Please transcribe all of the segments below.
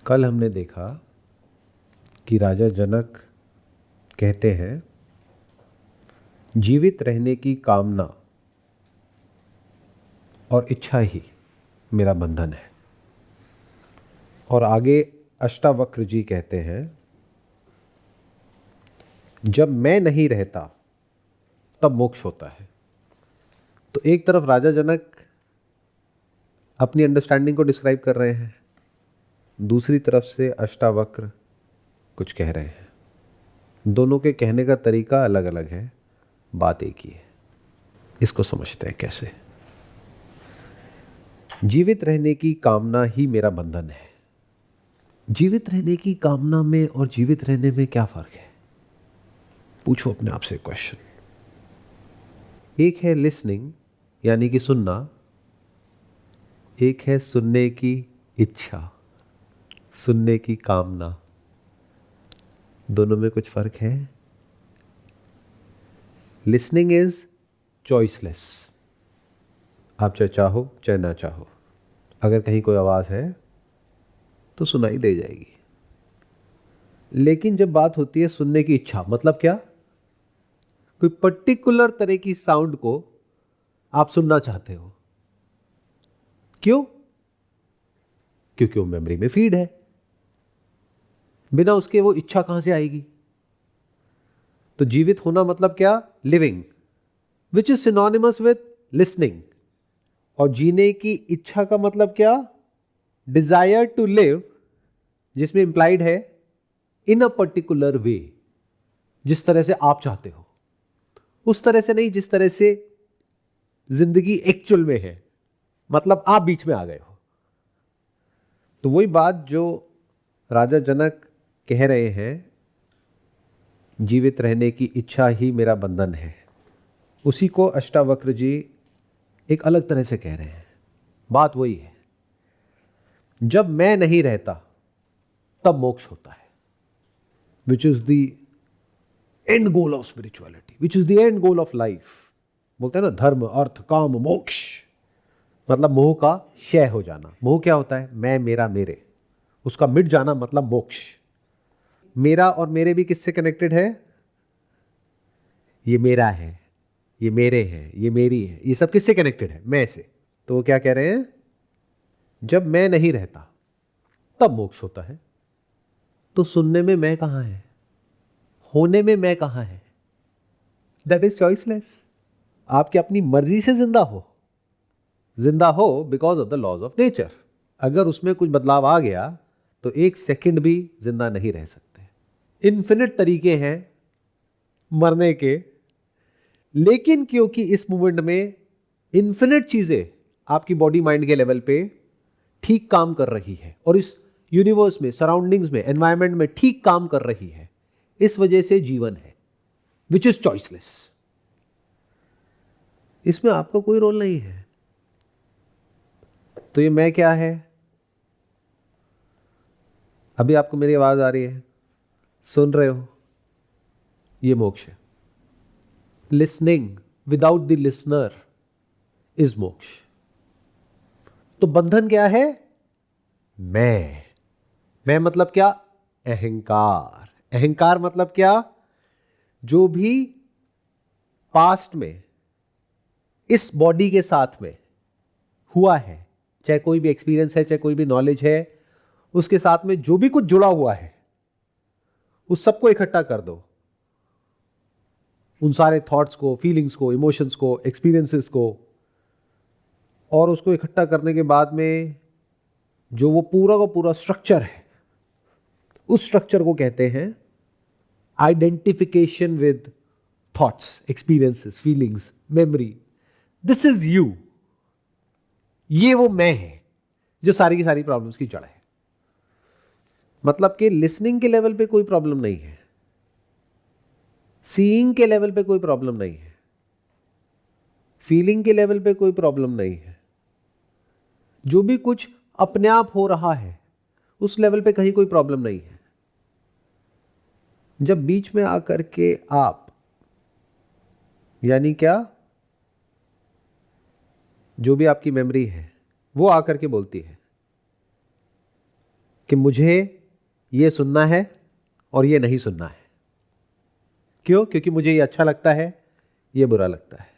कल हमने देखा कि राजा जनक कहते हैं, जीवित रहने की कामना और इच्छा ही मेरा बंधन है। और आगे अष्टावक्र जी कहते हैं, जब मैं नहीं रहता तब मोक्ष होता है। तो एक तरफ राजा जनक अपनी अंडरस्टैंडिंग को डिस्क्राइब कर रहे हैं, दूसरी तरफ से अष्टावक्र कुछ कह रहे हैं। दोनों के कहने का तरीका अलग अलग है, बात एक ही है। इसको समझते हैं कैसे। जीवित रहने की कामना ही मेरा बंधन है। जीवित रहने की कामना में और जीवित रहने में क्या फर्क है? पूछो अपने आप से क्वेश्चन। एक है लिसनिंग यानी कि सुनना, एक है सुनने की इच्छा, सुनने की कामना। दोनों में कुछ फर्क है। लिसनिंग इज चॉइसलेस, आप चाहे चाहो चाहे ना चाहो, अगर कहीं कोई आवाज है तो सुनाई दे जाएगी। लेकिन जब बात होती है सुनने की इच्छा, मतलब क्या? कोई पर्टिकुलर तरह की साउंड को आप सुनना चाहते हो। क्यों? क्योंकि वो मेमोरी में फीड है। बिना उसके वो इच्छा कहां से आएगी? तो जीवित होना मतलब क्या? Living, which is synonymous with listening. और जीने की इच्छा का मतलब क्या? डिजायर टू लिव, जिसमें इंप्लाइड है इन अ पर्टिकुलर वे, जिस तरह से आप चाहते हो, उस तरह से नहीं जिस तरह से जिंदगी एक्चुअल में है। मतलब आप बीच में आ गए हो। तो वही बात जो राजा जनक कह रहे हैं, जीवित रहने की इच्छा ही मेरा बंधन है, उसी को अष्टावक्र जी एक अलग तरह से कह रहे हैं। बात वही है, जब मैं नहीं रहता तब मोक्ष होता है, which is the end goal of spirituality, which is the end goal of life. बोलते हैं ना, धर्म अर्थ काम मोक्ष, मतलब मोह का क्षय हो जाना। मोह क्या होता है? मैं मेरा मेरे, उसका मिट जाना मतलब मोक्ष। मेरा और मेरे भी किससे कनेक्टेड है? ये मेरा है, ये मेरे हैं, ये मेरी है, ये सब किससे कनेक्टेड है? मैं से। तो वो क्या कह रहे हैं? जब मैं नहीं रहता तब मोक्ष होता है। तो सुनने में मैं कहां है? होने में मैं कहां है? That is choiceless. आपकी अपनी मर्जी से जिंदा हो because of the laws of nature. अगर उसमें कुछ बदलाव आ गया तो एक सेकंड भी जिंदा नहीं रह सकते। इन्फिनिट तरीके हैं मरने के, लेकिन क्योंकि इस मोमेंट में इन्फिनिट चीजें आपकी बॉडी माइंड के लेवल पे ठीक काम कर रही है और इस यूनिवर्स में, सराउंडिंग्स में, एनवायरमेंट में ठीक काम कर रही है, इस वजह से जीवन है, विच इज चॉइसलेस। इसमें आपका कोई रोल नहीं है। तो ये मैं क्या है? अभी आपको मेरी आवाज आ रही है, सुन रहे हो, ये मोक्ष है। Listening without the listener is मोक्ष। तो बंधन क्या है? मैं मतलब क्या? अहंकार। अहंकार मतलब क्या? जो भी पास्ट में इस बॉडी के साथ में हुआ है, चाहे कोई भी एक्सपीरियंस है, चाहे कोई भी नॉलेज है, उसके साथ में जो भी कुछ जुड़ा हुआ है, उस सबको इकट्ठा कर दो। उन सारे थॉट्स को, फीलिंग्स को, इमोशंस को, एक्सपीरियंसेस को, और उसको इकट्ठा करने के बाद में जो वो पूरा का पूरा स्ट्रक्चर है, उस स्ट्रक्चर को कहते हैं identification with thoughts, experiences, feelings, memory. This is you. ये वो मैं है जो सारी की सारी प्रॉब्लम्स की जड़ है। मतलब कि लिसनिंग के लेवल पे कोई प्रॉब्लम नहीं है, सीइंग के लेवल पे कोई प्रॉब्लम नहीं है, फीलिंग के लेवल पे कोई प्रॉब्लम नहीं है। जो भी कुछ अपने आप हो रहा है उस लेवल पे कहीं कोई प्रॉब्लम नहीं है। जब बीच में आकर के आप, यानी क्या, जो भी आपकी मेमोरी है वो आकर के बोलती है कि मुझे ये सुनना है और ये नहीं सुनना है। क्यों? क्योंकि मुझे ये अच्छा लगता है, ये बुरा लगता है।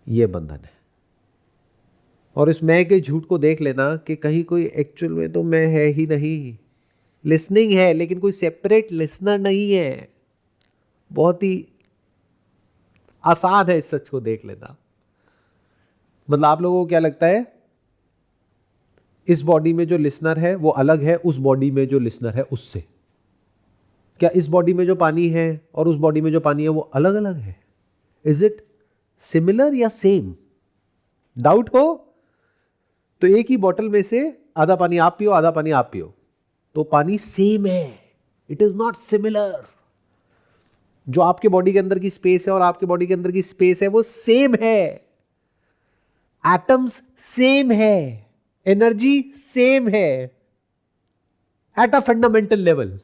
ये बंधन है। और इस मैं के झूठ को देख लेना कि कहीं कोई एक्चुअल में तो मैं है ही नहीं। लिसनिंग है लेकिन कोई सेपरेट लिसनर नहीं है। बहुत ही आसान है इस सच को देख लेना। मतलब आप लोगों को क्या लगता है, इस बॉडी में जो लिसनर है वो अलग है उस बॉडी में जो लिसनर है उससे? क्या इस बॉडी में जो पानी है और उस बॉडी में जो पानी है वो अलग अलग है? इज इट सिमिलर या सेम? डाउट हो तो एक ही बॉटल में से आधा पानी आप पियो, आधा पानी आप पियो, तो पानी सेम है। It is not similar. जो आपके बॉडी के अंदर की स्पेस है और आपके बॉडी के अंदर की स्पेस है वो सेम है। एटम्स सेम है, एनर्जी सेम है at a fundamental level.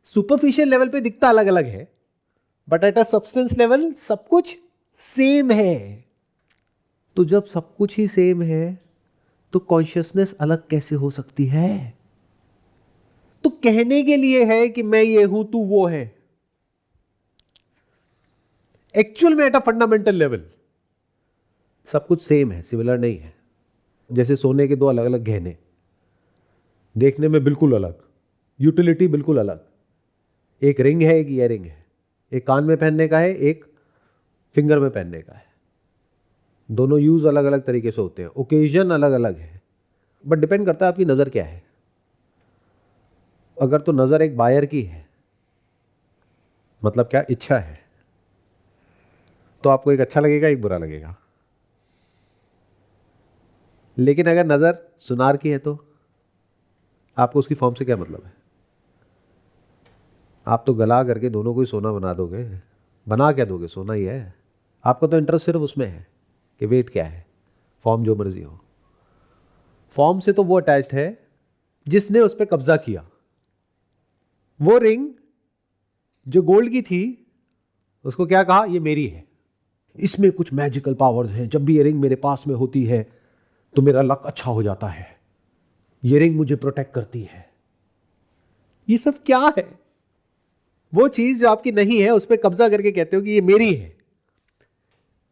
Superficial level पे दिखता अलग अलग है, but at a substance level सब कुछ सेम है। तो जब सब कुछ ही सेम है तो कॉन्शियसनेस अलग कैसे हो सकती है? तो कहने के लिए है कि मैं ये हूं तू वो है। एक्चुअल में एट अ फंडामेंटल लेवल सब कुछ सेम है, सिमिलर नहीं है। जैसे सोने के दो अलग अलग गहने, देखने में बिल्कुल अलग, यूटिलिटी बिल्कुल अलग। एक रिंग है, एक ईयरिंग है। एक कान में पहनने का है, एक फिंगर में पहनने का है। दोनों यूज अलग अलग तरीके से होते हैं, ओकेजन अलग अलग है, बट डिपेंड करता है आपकी नजर क्या है। अगर तो नजर एक बायर की है, मतलब क्या, इच्छा है, तो आपको एक अच्छा लगेगा एक बुरा लगेगा। लेकिन अगर नजर सुनार की है तो आपको उसकी फॉर्म से क्या मतलब है? आप तो गला करके दोनों को ही सोना बना दोगे। बना क्या दोगे? सोना ही है। आपका तो इंटरेस्ट सिर्फ उसमें है कि वेट क्या है, फॉर्म जो मर्जी हो। फॉर्म से तो वो अटैच्ड है जिसने उस पर कब्जा किया। वो रिंग जो गोल्ड की थी उसको क्या कहा? ये मेरी है, इसमें कुछ मैजिकल पावर्स हैं। जब भी ये रिंग मेरे पास में होती है तो मेरा लक अच्छा हो जाता है, ये रिंग मुझे प्रोटेक्ट करती है। ये सब क्या है? वो चीज जो आपकी नहीं है उस पर कब्जा करके कहते हो कि ये मेरी है।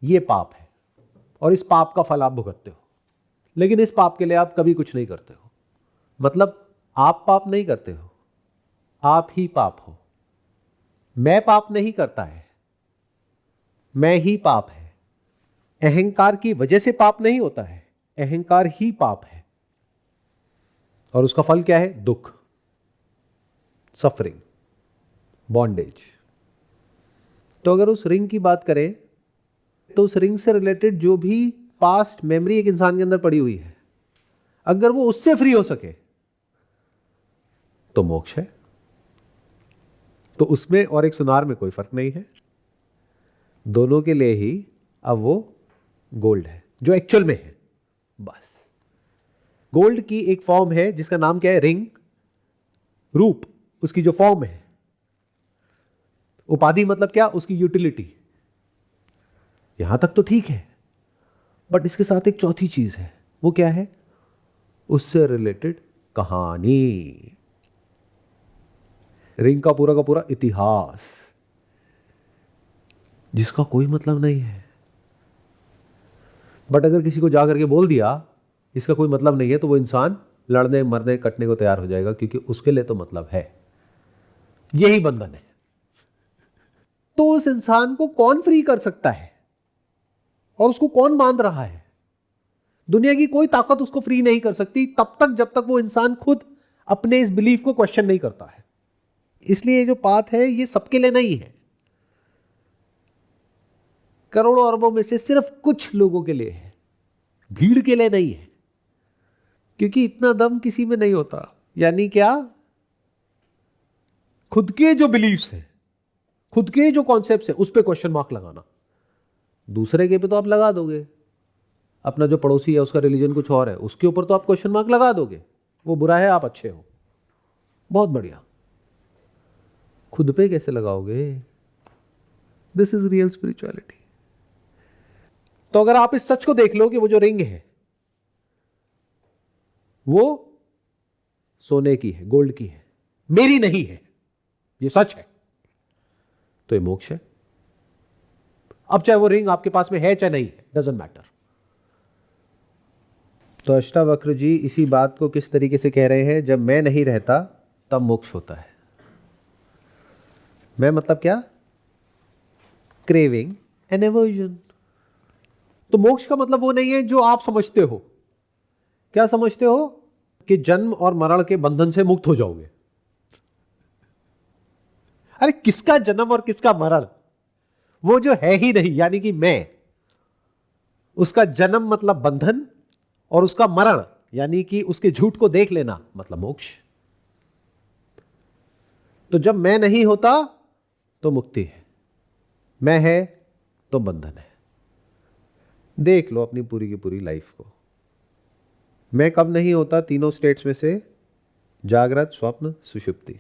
ये पाप है और इस पाप का फल आप भुगतते हो। लेकिन इस पाप के लिए आप कभी कुछ नहीं करते हो। मतलब आप पाप नहीं करते हो, आप ही पाप हो। मैं पाप नहीं करता है, मैं ही पाप है। अहंकार की वजह से पाप नहीं होता है, अहंकार ही पाप है। और उसका फल क्या है? दुख, सफरिंग, बॉन्डेज। तो अगर उस रिंग की बात करें तो उस रिंग से रिलेटेड जो भी पास्ट मेमोरी एक इंसान के अंदर पड़ी हुई है, अगर वो उससे फ्री हो सके तो मोक्ष है। तो उसमें और एक सुनार में कोई फर्क नहीं है। दोनों के लिए ही अब वो गोल्ड है जो एक्चुअल में है। बस गोल्ड की एक फॉर्म है जिसका नाम क्या है? रिंग। रूप उसकी जो फॉर्म है। उपाधि मतलब क्या? उसकी यूटिलिटी। यहां तक तो ठीक है, बट इसके साथ एक चौथी चीज है। वो क्या है? उससे रिलेटेड कहानी, रिंग का पूरा इतिहास, जिसका कोई मतलब नहीं है। बट अगर किसी को जा करके बोल दिया इसका कोई मतलब नहीं है, तो वो इंसान लड़ने मरने कटने को तैयार हो जाएगा, क्योंकि उसके लिए तो मतलब है। यही बंधन है। तो उस इंसान को कौन फ्री कर सकता है और उसको कौन बांध रहा है? दुनिया की कोई ताकत उसको फ्री नहीं कर सकती तब तक जब तक वो इंसान खुद अपने इस बिलीफ को क्वेश्चन नहीं करता है। इसलिए ये जो पाथ है ये सबके लिए नहीं है। करोड़ों अरबों में से सिर्फ कुछ लोगों के लिए है, भीड़ के लिए नहीं है। क्योंकि इतना दम किसी में नहीं होता। यानी क्या? खुद के जो बिलीफ्स हैं, खुद के जो कॉन्सेप्ट्स हैं, उस पर क्वेश्चन मार्क लगाना। दूसरे के पे तो आप लगा दोगे। अपना जो पड़ोसी है उसका रिलीजन कुछ और है, उसके ऊपर तो आप क्वेश्चन मार्क लगा दोगे। वो बुरा है, आप अच्छे हो, बहुत बढ़िया। खुद पे कैसे लगाओगे? This is real spirituality. तो अगर आप इस सच को देख लो कि वो जो रिंग है वो सोने की है, गोल्ड की है, मेरी नहीं है, ये सच है, तो ये मोक्ष है। अब चाहे वो रिंग आपके पास में है चाहे नहीं है, डजंट मैटर। तो अष्टावक्र जी इसी बात को किस तरीके से कह रहे हैं, जब मैं नहीं रहता तब मोक्ष होता है। मैं मतलब क्या? Craving and aversion. तो मोक्ष का मतलब वो नहीं है जो आप समझते हो। क्या समझते हो? कि जन्म और मरण के बंधन से मुक्त हो जाओगे। अरे किसका जन्म और किसका मरण? वो जो है ही नहीं, यानी कि मैं, उसका जन्म मतलब बंधन, और उसका मरण यानी कि उसके झूठ को देख लेना मतलब मोक्ष। तो जब मैं नहीं होता तो मुक्ति है, मैं है तो बंधन है। देख लो अपनी पूरी की पूरी लाइफ को। मैं कब नहीं होता तीनों स्टेट्स में से? जागृत, स्वप्न, सुषुप्ति।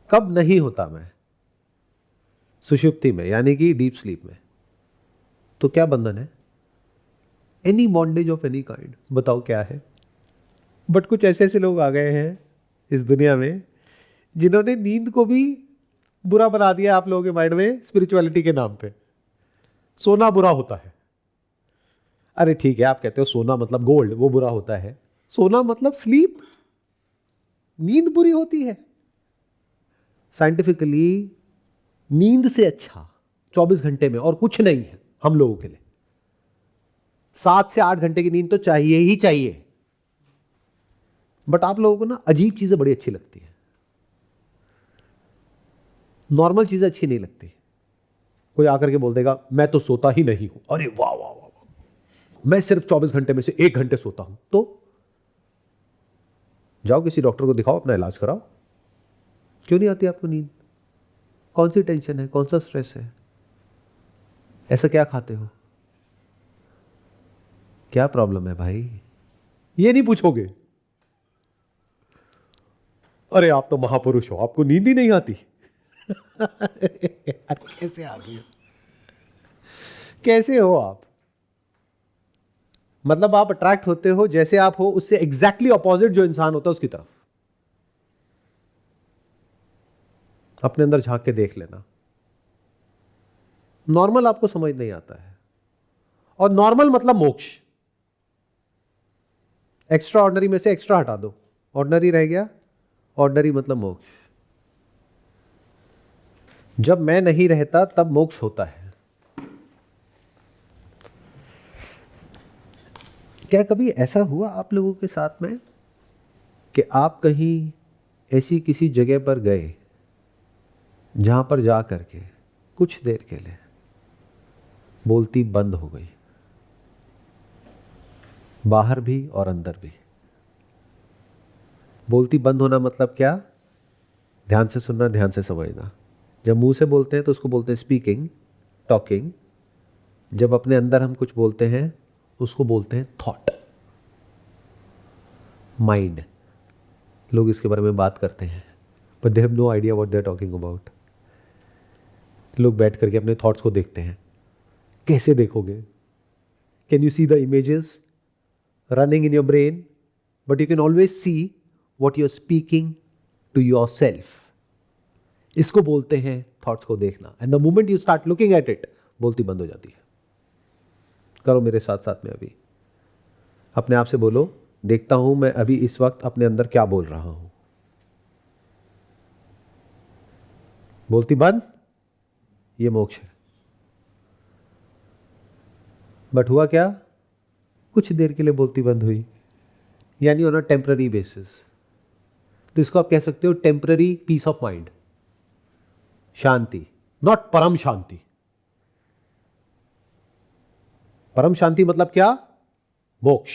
कब नहीं होता मैं? सुषुप्ति में, यानी कि डीप स्लीप में। तो क्या बंधन है? Any bondage of any kind. बताओ क्या है? बट कुछ ऐसे ऐसे लोग आ गए हैं इस दुनिया में जिन्होंने नींद को भी बुरा बना दिया आप लोगों के माइंड में, स्पिरिचुअलिटी के नाम पे। सोना बुरा होता है। अरे ठीक है, आप कहते हो सोना मतलब गोल्ड, वो बुरा होता है। सोना मतलब स्लीप, नींद बुरी होती है। साइंटिफिकली नींद से अच्छा 24 घंटे में और कुछ नहीं है हम लोगों के लिए। 7 से 8 घंटे की नींद तो चाहिए ही चाहिए। बट आप लोगों को ना अजीब चीजें बड़ी अच्छी लगती है, नॉर्मल चीजें अच्छी नहीं लगती। कोई आकर के बोल देगा मैं तो सोता ही नहीं हूं, अरे वाह वाह वाह, मैं सिर्फ 24 घंटे में से 1 घंटे सोता हूं। तो जाओ किसी डॉक्टर को दिखाओ, अपना इलाज कराओ। क्यों नहीं आती आपको नींद? कौन सी टेंशन है, कौन सा स्ट्रेस है? ऐसा क्या खाते हो? क्या प्रॉब्लम है भाई? ये नहीं पूछोगे। अरे आप तो महापुरुष हो, आपको नींद ही नहीं आती। कैसे आ गई? कैसे हो आप? मतलब आप अट्रैक्ट होते हो जैसे आप हो उससे एग्जैक्टली ऑपोजिट जो इंसान होता है उसकी तरफ। अपने अंदर झांक के देख लेना। नॉर्मल आपको समझ नहीं आता है, और नॉर्मल मतलब मोक्ष। एक्स्ट्रा ऑर्डिनरी में से एक्स्ट्रा हटा दो, ऑर्डिनरी रह गया। ऑर्डिनरी मतलब मोक्ष। जब मैं नहीं रहता तब मोक्ष होता है। क्या कभी ऐसा हुआ आप लोगों के साथ में कि आप कहीं ऐसी किसी जगह पर गए जहां पर जा करके कुछ देर के लिए बोलती बंद हो गई, बाहर भी और अंदर भी? बोलती बंद होना मतलब क्या? ध्यान से सुनना, ध्यान से समझना। जब मुंह से बोलते हैं तो उसको बोलते हैं स्पीकिंग, टॉकिंग। जब अपने अंदर हम कुछ बोलते हैं उसको बोलते हैं थॉट, माइंड। लोग इसके बारे में बात करते हैं but they have no idea what they are talking about. लोग बैठ करके अपने थॉट्स को देखते हैं। कैसे देखोगे? Can you see the images running in your brain? But you can always see what you are speaking to yourself. इसको बोलते हैं थॉट्स को देखना। And the moment you start looking at it, बोलती बंद हो जाती है। करो मेरे साथ साथ में। अभी अपने आप से बोलो, देखता हूं मैं अभी इस वक्त अपने अंदर क्या बोल रहा हूं। बोलती बंद, ये मोक्ष है। बट हुआ क्या? कुछ देर के लिए बोलती बंद हुई, यानी ऑन अ टेम्पररी बेसिस। तो इसको आप कह सकते हो टेम्पररी पीस ऑफ माइंड, शांति, नॉट परम शांति। परम शांति मतलब क्या? मोक्ष।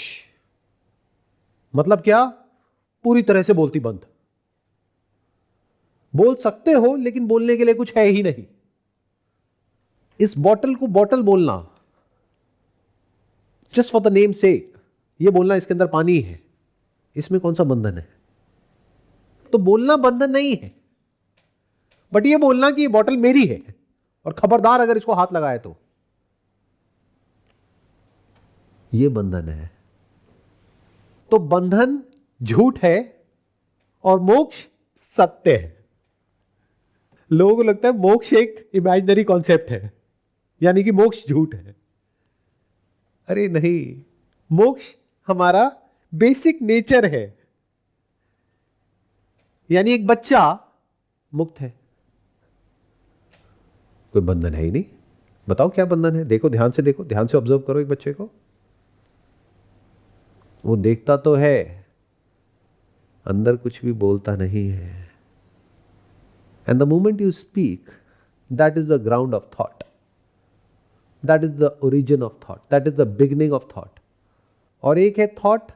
मतलब क्या? पूरी तरह से बोलती बंद। बोल सकते हो लेकिन बोलने के लिए कुछ है ही नहीं। इस बॉटल को बॉटल बोलना जस्ट फॉर द नेम सेक, ये बोलना इसके अंदर पानी है, इसमें कौन सा बंधन है? तो बोलना बंधन नहीं है, बट ये बोलना कि ये बॉटल मेरी है और खबरदार अगर इसको हाथ लगाए तो, ये बंधन है। तो बंधन झूठ है और मोक्ष सत्य है। लोगों को लगता है मोक्ष एक इमेजिनरी कॉन्सेप्ट है, यानी कि मोक्ष झूठ है। अरे नहीं, मोक्ष हमारा बेसिक नेचर है। यानी एक बच्चा मुक्त है, कोई बंधन है ही नहीं। बताओ क्या बंधन है? देखो, ध्यान से देखो, ध्यान से ऑब्जर्व करो एक बच्चे को। वो देखता तो है, अंदर कुछ भी बोलता नहीं है। And the moment you speak, that is the ground of thought, that is the origin of thought, that is the beginning of thought. और एक है थॉट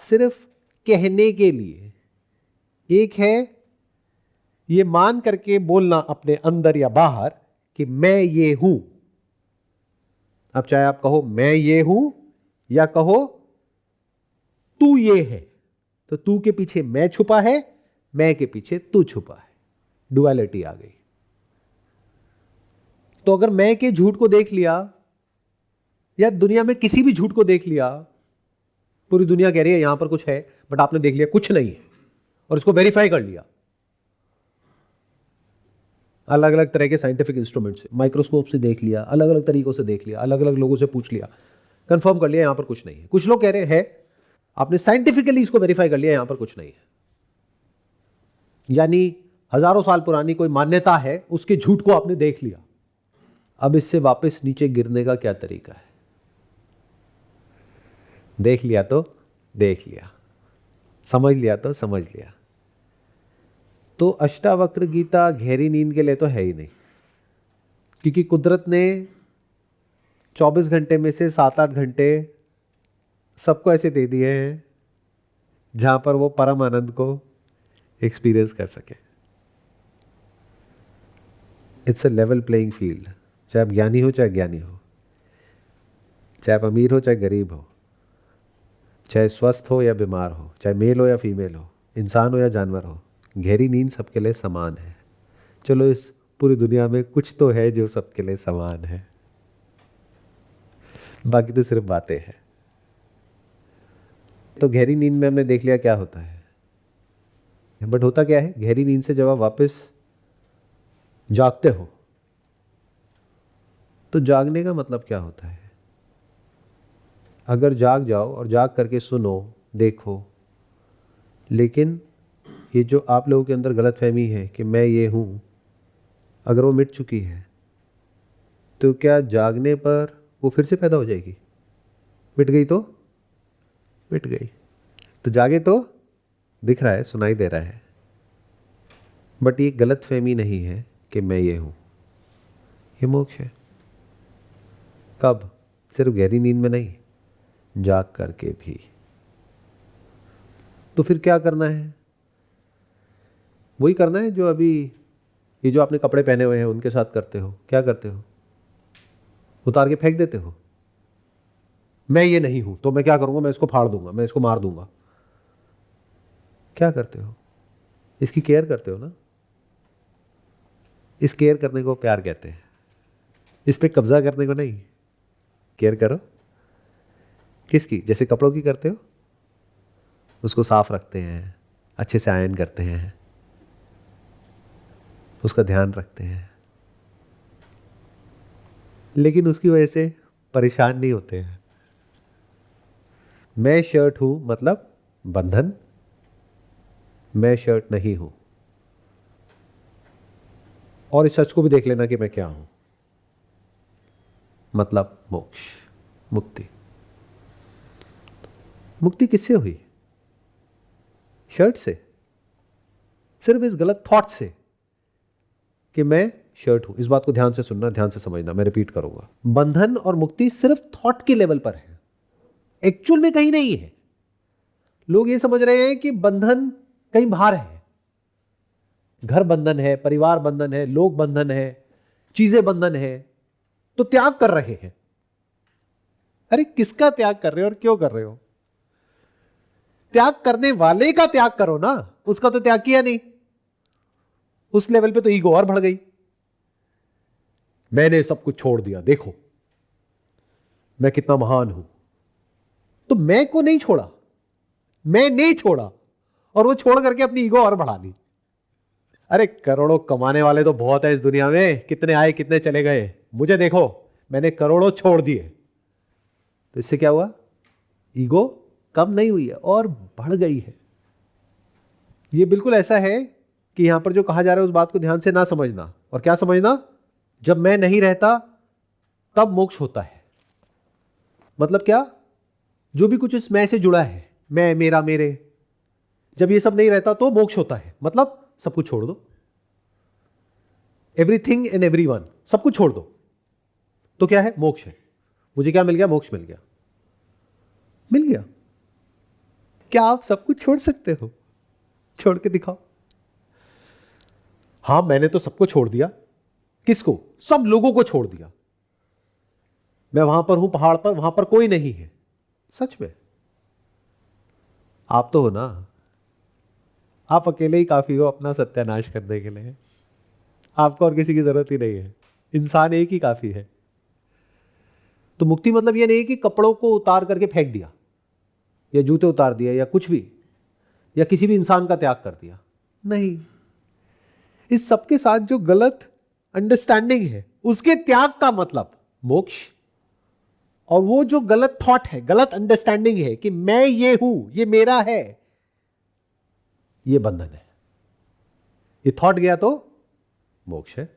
सिर्फ कहने के लिए, एक है ये मान करके बोलना अपने अंदर या बाहर कि मैं ये हूं। अब चाहे आप कहो मैं ये हूं या कहो तू ये है, तो तू के पीछे मैं छुपा है, मैं के पीछे तू छुपा है। डुअलिटी आ गई। तो अगर मैं के झूठ को देख लिया या दुनिया में किसी भी झूठ को देख लिया, पूरी दुनिया कह रही है यहां पर कुछ है, बट आपने देख लिया कुछ नहीं है और इसको वेरीफाई कर लिया अलग अलग तरह के साइंटिफिक इंस्ट्रूमेंट से, माइक्रोस्कोप से देख लिया, अलग अलग तरीकों से देख लिया, अलग अलग लोगों से पूछ लिया, कंफर्म कर लिया यहां पर कुछ नहीं है। कुछ लोग कह रहे हैं आपने साइंटिफिकली इसको वेरीफाई कर लिया यहां पर कुछ नहीं है, यानी हजारों साल पुरानी कोई मान्यता है, उसके झूठ को आपने देख लिया। अब इससे वापस नीचे गिरने का क्या तरीका है? देख लिया तो देख लिया, समझ लिया तो समझ लिया। तो अष्टावक्र गीता गहरी नींद के लिए तो है ही नहीं, क्योंकि कुदरत ने 24 घंटे में से 7-8 घंटे सबको ऐसे दे दिए हैं जहां पर वो परम आनंद को एक्सपीरियंस कर सके। It's a level playing field. चाहे आप ज्ञानी हो चाहे ज्ञानी हो, चाहे आप अमीर हो चाहे गरीब हो, चाहे स्वस्थ हो या बीमार हो, चाहे मेल हो या फीमेल हो, इंसान हो या जानवर हो, गहरी नींद सबके लिए समान है। चलो इस पूरी दुनिया में कुछ तो है जो सबके लिए समान है, बाकी तो सिर्फ बातें हैं। तो गहरी नींद में हमने देख लिया क्या होता है, बट होता क्या है? गहरी नींद से जब आप वापस जागते हो तो जागने का मतलब क्या होता है? अगर जाग जाओ और जाग करके सुनो, देखो, लेकिन ये जो आप लोगों के अंदर गलतफहमी है कि मैं ये हूं, अगर वो मिट चुकी है तो क्या जागने पर वो फिर से पैदा हो जाएगी? मिट गई तो मिट गई। तो जागे तो दिख रहा है, सुनाई दे रहा है, बट ये गलतफहमी नहीं है कि मैं ये हूं। ये मोक्ष है। कब? सिर्फ गहरी नींद में नहीं, जाग करके भी। तो फिर क्या करना है? वही करना है जो अभी ये जो आपने कपड़े पहने हुए हैं उनके साथ करते हो। क्या करते हो? उतार के फेंक देते हो। मैं ये नहीं हूं तो मैं क्या करूंगा? मैं इसको फाड़ दूंगा, मैं इसको मार दूंगा। क्या करते हो? इसकी केयर करते हो ना। इस केयर करने को प्यार कहते हैं, इस पे कब्जा करने को नहीं। केयर करो किसकी? जैसे कपड़ों की करते हो, उसको साफ रखते हैं, अच्छे से आयरन करते हैं, उसका ध्यान रखते हैं, लेकिन उसकी वजह से परेशान नहीं होते हैं। मैं शर्ट हूं मतलब बंधन, मैं शर्ट नहीं हूं। और इस सच को भी देख लेना कि मैं क्या हूं, मतलब मोक्ष, मुक्ति। मुक्ति किससे हुई? शर्ट से? सिर्फ इस गलत थॉट से कि मैं शर्ट हूं। इस बात को ध्यान से सुनना, ध्यान से समझना, मैं रिपीट करूंगा। बंधन और मुक्ति सिर्फ थॉट के लेवल पर है, एक्चुअल में कहीं नहीं है। लोग ये समझ रहे हैं कि बंधन कहीं बाहर है, घर बंधन है, परिवार बंधन है, लोग बंधन है, चीजें बंधन है, तो त्याग कर रहे हैं। अरे किसका त्याग कर रहे हो और क्यों कर रहे हो? त्याग करने वाले का त्याग करो ना, उसका तो त्याग किया नहीं। उस लेवल पे तो ईगो और बढ़ गई। मैंने सब कुछ छोड़ दिया, देखो मैं कितना महान हूं। तो मैं को नहीं छोड़ा, मैं नहीं छोड़ा, और वो छोड़ करके अपनी ईगो और बढ़ा ली। अरे करोड़ों कमाने वाले तो बहुत है इस दुनिया में, कितने आए कितने चले गए, मुझे देखो मैंने करोड़ों छोड़ दिए। तो इससे क्या हुआ? ईगो कम नहीं हुई है और बढ़ गई है। ये बिल्कुल ऐसा है कि यहां पर जो कहा जा रहा है उस बात को ध्यान से ना समझना। और क्या समझना? जब मैं नहीं रहता तब मोक्ष होता है। मतलब क्या? जो भी कुछ इस मैं से जुड़ा है, मैं, मेरा, मेरे, जब ये सब नहीं रहता तो मोक्ष होता है। मतलब सब कुछ छोड़ दो, एवरीथिंग एंड एवरीवन, सब कुछ छोड़ दो तो क्या है? मोक्ष है। मुझे क्या मिल गया? मोक्ष मिल गया। मिल गया। क्या आप सब कुछ छोड़ सकते हो? छोड़ के दिखाओ। हां, मैंने तो सबको छोड़ दिया। किसको? सब लोगों को छोड़ दिया। मैं वहां पर हूं पहाड़ पर, वहां पर कोई नहीं है। सच में आप तो हो ना। आप अकेले ही काफी हो अपना सत्यानाश करने के लिए। आपको और किसी की जरूरत ही नहीं है। इंसान एक ही काफी है। तो मुक्ति मतलब यह नहीं है कि कपड़ों को उतार करके फेंक दिया, या जूते उतार दिया, या कुछ भी, या किसी भी इंसान का त्याग कर दिया। नहीं, इस सबके साथ जो गलत अंडरस्टैंडिंग है उसके त्याग का मतलब मोक्ष। और वो जो गलत थॉट है, गलत अंडरस्टैंडिंग है कि मैं ये हूं, ये मेरा है, ये बंधन है। ये थॉट गया तो मोक्ष है।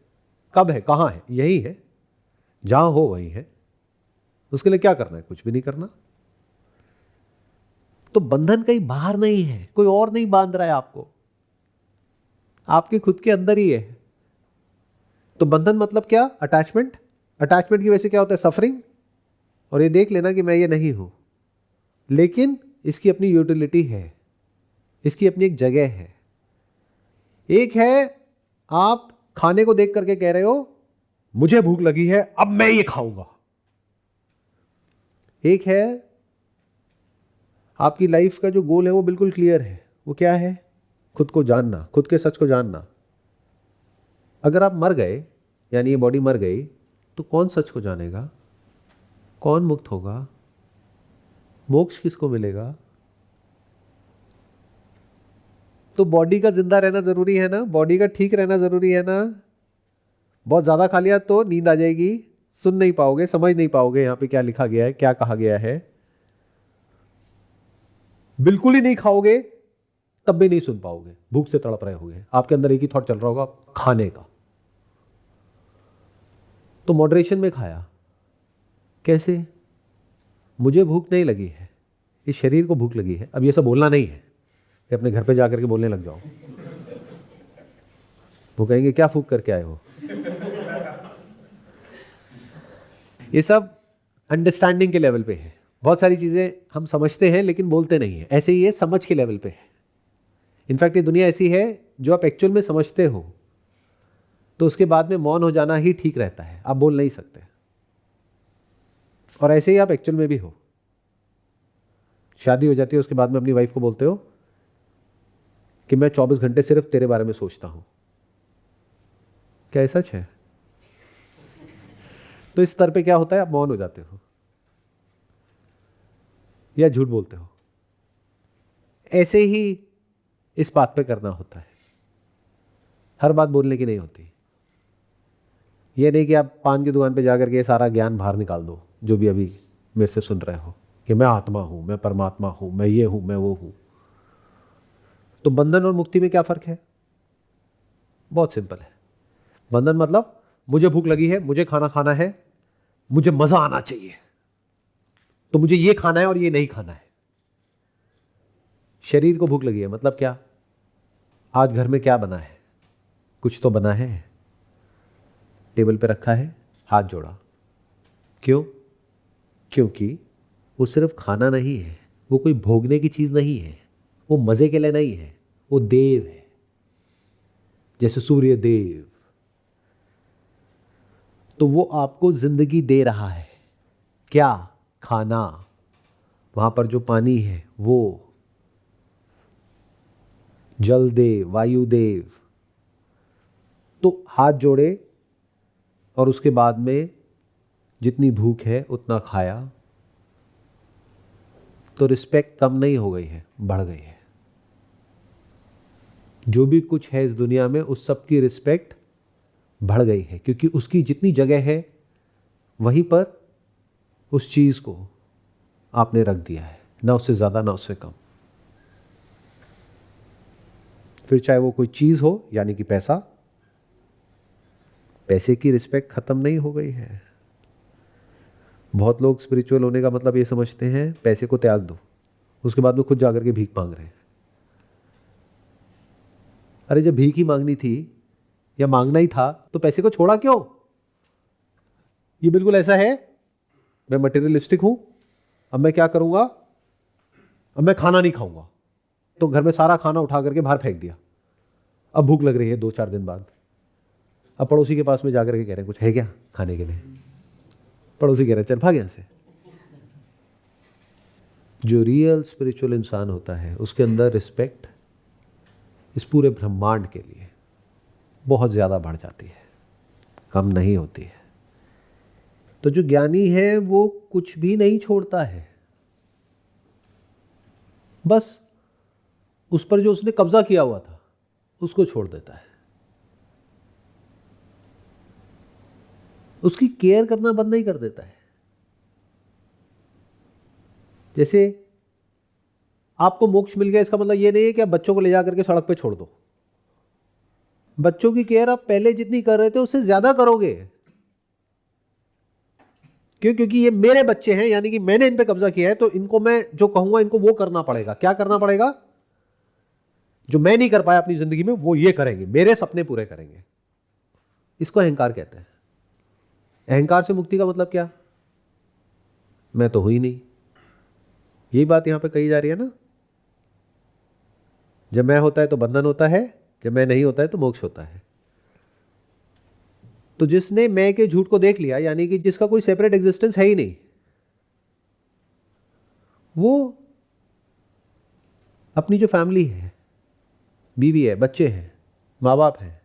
कब है? कहां है? यही है। जहां हो वही है। उसके लिए क्या करना है? कुछ भी नहीं करना। तो बंधन कहीं बाहर नहीं है, कोई और नहीं बांध रहा है आपको, आपके खुद के अंदर ही है। तो बंधन मतलब क्या? अटैचमेंट। अटैचमेंट की वजह से क्या होता है? सफरिंग। और ये देख लेना कि मैं ये नहीं हूं, लेकिन इसकी अपनी यूटिलिटी है, इसकी अपनी एक जगह है। एक है आप खाने को देख करके कह रहे हो मुझे भूख लगी है, अब मैं ये खाऊंगा। एक है आपकी लाइफ का जो गोल है वो बिल्कुल क्लियर है। वो क्या है? खुद को जानना, खुद के सच को जानना। अगर आप मर गए, यानी ये बॉडी मर गई, तो कौन सच को जानेगा? कौन मुक्त होगा? मोक्ष किसको मिलेगा? तो बॉडी का जिंदा रहना जरूरी है ना, बॉडी का ठीक रहना जरूरी है ना। बहुत ज्यादा खा लिया तो नींद आ जाएगी, सुन नहीं पाओगे, समझ नहीं पाओगे यहां पे क्या लिखा गया है, क्या कहा गया है। बिल्कुल ही नहीं खाओगे तब भी नहीं सुन पाओगे, भूख से तड़प रहे होगे, आपके अंदर एक ही थॉट चल रहा होगा, खाने का। तो मॉडरेशन में खाया। कैसे? मुझे भूख नहीं लगी है, इस शरीर को भूख लगी है। अब ये सब बोलना नहीं है कि अपने घर पे जाकर के बोलने लग जाओ। वो कहेंगे क्या फूक करके आए हो। ये सब अंडरस्टैंडिंग के लेवल पे है। बहुत सारी चीजें हम समझते हैं लेकिन बोलते नहीं है, ऐसे ही ये समझ के लेवल पे है। इनफैक्ट ये दुनिया ऐसी है, जो आप एक्चुअल में समझते हो तो उसके बाद में मौन हो जाना ही ठीक रहता है, आप बोल नहीं सकते। और ऐसे ही आप एक्चुअल में भी हो। शादी हो जाती है, उसके बाद में अपनी वाइफ को बोलते हो कि मैं 24 घंटे सिर्फ तेरे बारे में सोचता हूं। क्या ये सच है? तो इस स्तर पे क्या होता है? आप मौन हो जाते हो या झूठ बोलते हो। ऐसे ही इस बात पे करना होता है। हर बात बोलने की नहीं होती। ये नहीं कि आप पान की दुकान पे जाकर के सारा ज्ञान बाहर निकाल दो, जो भी अभी मेरे से सुन रहे हो कि मैं आत्मा हूं, मैं परमात्मा हूं, मैं ये हूं, मैं वो हूं। तो बंधन और मुक्ति में क्या फर्क है? बहुत सिंपल है। बंधन मतलब मुझे भूख लगी है, मुझे खाना खाना है, मुझे मजा आना चाहिए, तो मुझे ये खाना है और ये नहीं खाना है। शरीर को भूख लगी है मतलब क्या? आज घर में क्या बना है? कुछ तो बना है, टेबल पे रखा है, हाथ जोड़ा। क्यों? क्योंकि वो सिर्फ खाना नहीं है, वो कोई भोगने की चीज नहीं है, वो मजे के लिए नहीं है, वो देव है। जैसे सूर्य देव, तो वो आपको जिंदगी दे रहा है। क्या? खाना। वहां पर जो पानी है वो, जल देव, वायु देव। तो हाथ जोड़े और उसके बाद में जितनी भूख है उतना खाया, तो रिस्पेक्ट कम नहीं हो गई है, बढ़ गई है। जो भी कुछ है इस दुनिया में उस सब की रिस्पेक्ट बढ़ गई है, क्योंकि उसकी जितनी जगह है वहीं पर उस चीज को आपने रख दिया है, ना उससे ज्यादा ना उससे कम। फिर चाहे वो कोई चीज हो, यानी कि पैसा, पैसे की रिस्पेक्ट खत्म नहीं हो गई है। बहुत लोग स्पिरिचुअल होने का मतलब ये समझते हैं पैसे को त्याग दो, उसके बाद में खुद जाकर के भीख मांग रहे हैं। अरे जब भीख ही मांगनी थी या मांगना ही था तो पैसे को छोड़ा क्यों? ये बिल्कुल ऐसा है, मैं मटेरियलिस्टिक हूं, अब मैं क्या करूंगा, अब मैं खाना नहीं खाऊंगा, तो घर में सारा खाना उठा करके बाहर फेंक दिया। अब भूख लग रही है 2-4 दिन बाद, अब पड़ोसी के पास में जाकर के कह रहे हैं कुछ है क्या खाने के लिए? पड़ोसी कह रहे हैं चल भाग यहां से। जो रियल स्पिरिचुअल इंसान होता है उसके अंदर रिस्पेक्ट इस पूरे ब्रह्मांड के लिए बहुत ज्यादा बढ़ जाती है, कम नहीं होती है। तो जो ज्ञानी है वो कुछ भी नहीं छोड़ता है, बस उस पर जो उसने कब्जा किया हुआ था उसको छोड़ देता है। उसकी केयर करना बंद नहीं कर देता है। जैसे आपको मोक्ष मिल गया, इसका मतलब ये नहीं है कि आप बच्चों को ले जाकर के सड़क पे छोड़ दो। बच्चों की केयर आप पहले जितनी कर रहे थे उससे ज्यादा करोगे। क्यों? क्योंकि ये मेरे बच्चे हैं, यानी कि मैंने इन पे कब्जा किया है, तो इनको मैं जो कहूंगा इनको वो करना पड़ेगा। क्या करना पड़ेगा? जो मैं नहीं कर पाया अपनी जिंदगी में वो ये करेंगे, मेरे सपने पूरे करेंगे। इसको अहंकार कहते हैं। अहंकार से मुक्ति का मतलब क्या? मैं तो हुई नहीं। यही बात यहां पे कही जा रही है ना। जब मैं होता है तो बंधन होता है, जब मैं नहीं होता है तो मोक्ष होता है। तो जिसने मैं के झूठ को देख लिया, यानी कि जिसका कोई सेपरेट एग्जिस्टेंस है ही नहीं, वो अपनी जो फैमिली है, बीवी है, बच्चे हैं, माँ बाप हैं,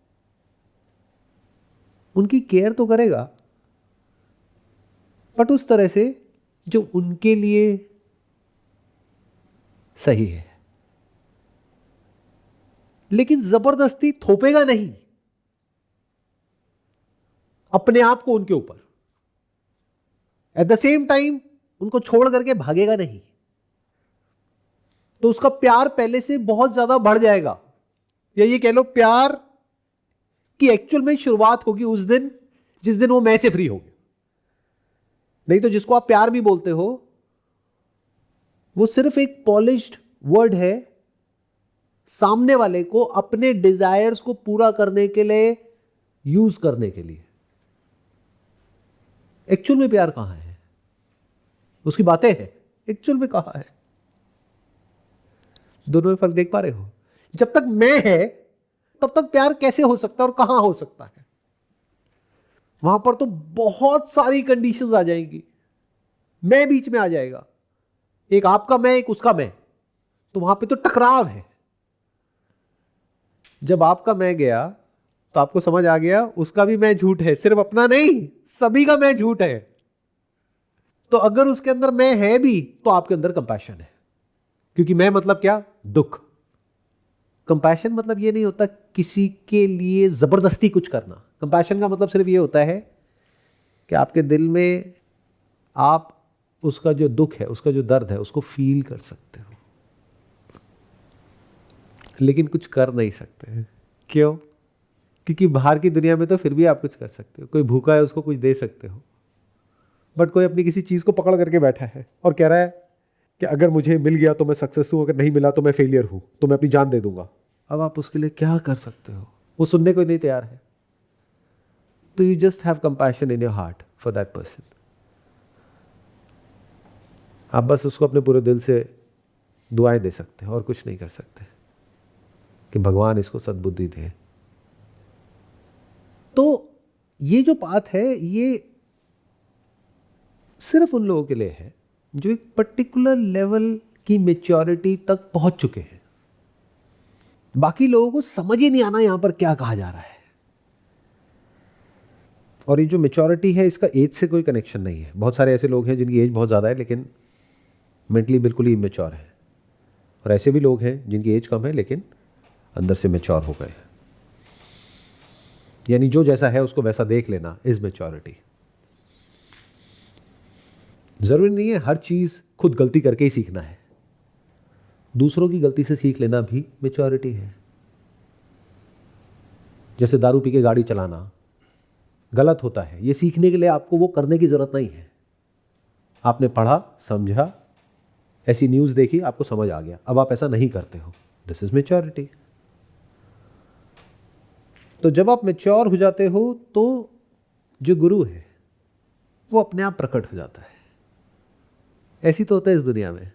उनकी केयर तो करेगा, बट उस तरह से जो उनके लिए सही है, लेकिन जबरदस्ती थोपेगा नहीं अपने आप को उनके ऊपर। एट द सेम टाइम उनको छोड़ करके भागेगा नहीं, तो उसका प्यार पहले से बहुत ज्यादा बढ़ जाएगा। या ये कह लो प्यार की एक्चुअल में शुरुआत होगी उस दिन जिस दिन वो मैं से फ्री होगी। नहीं तो जिसको आप प्यार भी बोलते हो वो सिर्फ एक पॉलिश्ड वर्ड है सामने वाले को अपने डिजायर्स को पूरा करने के लिए यूज करने के लिए। एक्चुअल में प्यार कहां है? उसकी बातें हैं, एक्चुअल में कहां है? दोनों में फर्क देख पा रहे हो? जब तक मैं है तब तक प्यार कैसे हो सकता है और कहां हो सकता है? वहां पर तो बहुत सारी कंडीशंस आ जाएंगी, मैं बीच में आ जाएगा, एक आपका मैं, एक उसका मैं, तो वहां पे तो टकराव है। जब आपका मैं गया तो आपको समझ आ गया उसका भी मैं झूठ है, सिर्फ अपना नहीं, सभी का मैं झूठ है। तो अगर उसके अंदर मैं है भी तो आपके अंदर कंपैशन है, क्योंकि मैं मतलब क्या? दुख। कंपैशन मतलब ये नहीं होता किसी के लिए जबरदस्ती कुछ करना। कंपैशन का मतलब सिर्फ ये होता है कि आपके दिल में आप उसका जो दुख है, उसका जो दर्द है, उसको फील कर सकते हो, लेकिन कुछ कर नहीं सकते। क्यों? क्योंकि बाहर की दुनिया में तो फिर भी आप कुछ कर सकते हो। कोई भूखा है उसको कुछ दे सकते हो, बट कोई अपनी किसी चीज को पकड़ करके बैठा है और कह रहा है कि अगर मुझे मिल गया तो मैं सक्सेस हूं, अगर नहीं मिला तो मैं फेलियर हूं, तो मैं अपनी जान दे दूंगा। अब आप उसके लिए क्या कर सकते हो? वो सुनने को ही नहीं तैयार है। तो you just have compassion in your heart for that person. आप बस उसको अपने पूरे दिल से दुआएं दे सकते हैं और कुछ नहीं कर सकते कि भगवान इसको सद्बुद्धि दे। तो ये जो बात है ये सिर्फ उन लोगों के लिए है जो एक पर्टिकुलर लेवल की मैच्योरिटी तक पहुंच चुके हैं। बाकी लोगों को समझ ही नहीं आना यहां पर क्या कहा जा रहा है। और ये जो मैच्योरिटी है इसका एज से कोई कनेक्शन नहीं है। बहुत सारे ऐसे लोग हैं जिनकी एज बहुत ज़्यादा है लेकिन मेंटली बिल्कुल ही इमेच्योर है, और ऐसे भी लोग हैं जिनकी एज कम है लेकिन अंदर से मैच्योर हो गए। यानी जो जैसा है उसको वैसा देख लेना इज मैच्योरिटी। जरूरी नहीं है हर चीज खुद गलती करके ही सीखना है, दूसरों की गलती से सीख लेना भी मैच्योरिटी है। जैसे दारू पी के गाड़ी चलाना गलत होता है, ये सीखने के लिए आपको वो करने की जरूरत नहीं है। आपने पढ़ा, समझा, ऐसी न्यूज़ देखी, आपको समझ आ गया, अब आप ऐसा नहीं करते हो, दिस इज मैच्योरिटी। तो जब आप मैच्योर हो जाते हो तो जो गुरु है वो अपने आप प्रकट हो जाता है। ऐसी तो होता है इस दुनिया में,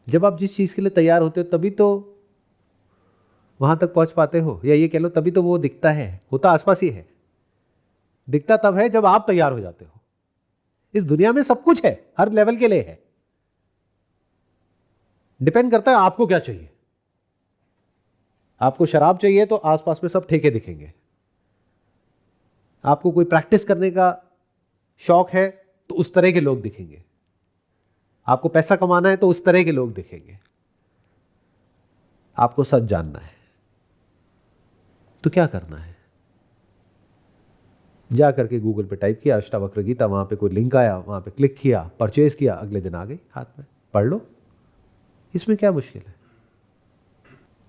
जब आप जिस चीज़ के लिए तैयार होते हो तभी तो वहां तक पहुंच पाते हो, या ये कह लो तभी तो वो दिखता है, होता आसपास ही है। दिखता तब है जब आप तैयार हो जाते हो। इस दुनिया में सब कुछ है, हर लेवल के लिए है, डिपेंड करता है आपको क्या चाहिए। आपको शराब चाहिए तो आसपास में सब ठेके दिखेंगे। आपको कोई प्रैक्टिस करने का शौक है तो उस तरह के लोग दिखेंगे। आपको पैसा कमाना है तो उस तरह के लोग दिखेंगे। आपको सच जानना है तो क्या करना है? जा करके गूगल पे टाइप किया अष्टावक्र गीता, वहां पे कोई लिंक आया, वहां पे क्लिक किया, परचेज किया, अगले दिन आ गई हाथ में, पढ़ लो। इसमें क्या मुश्किल है?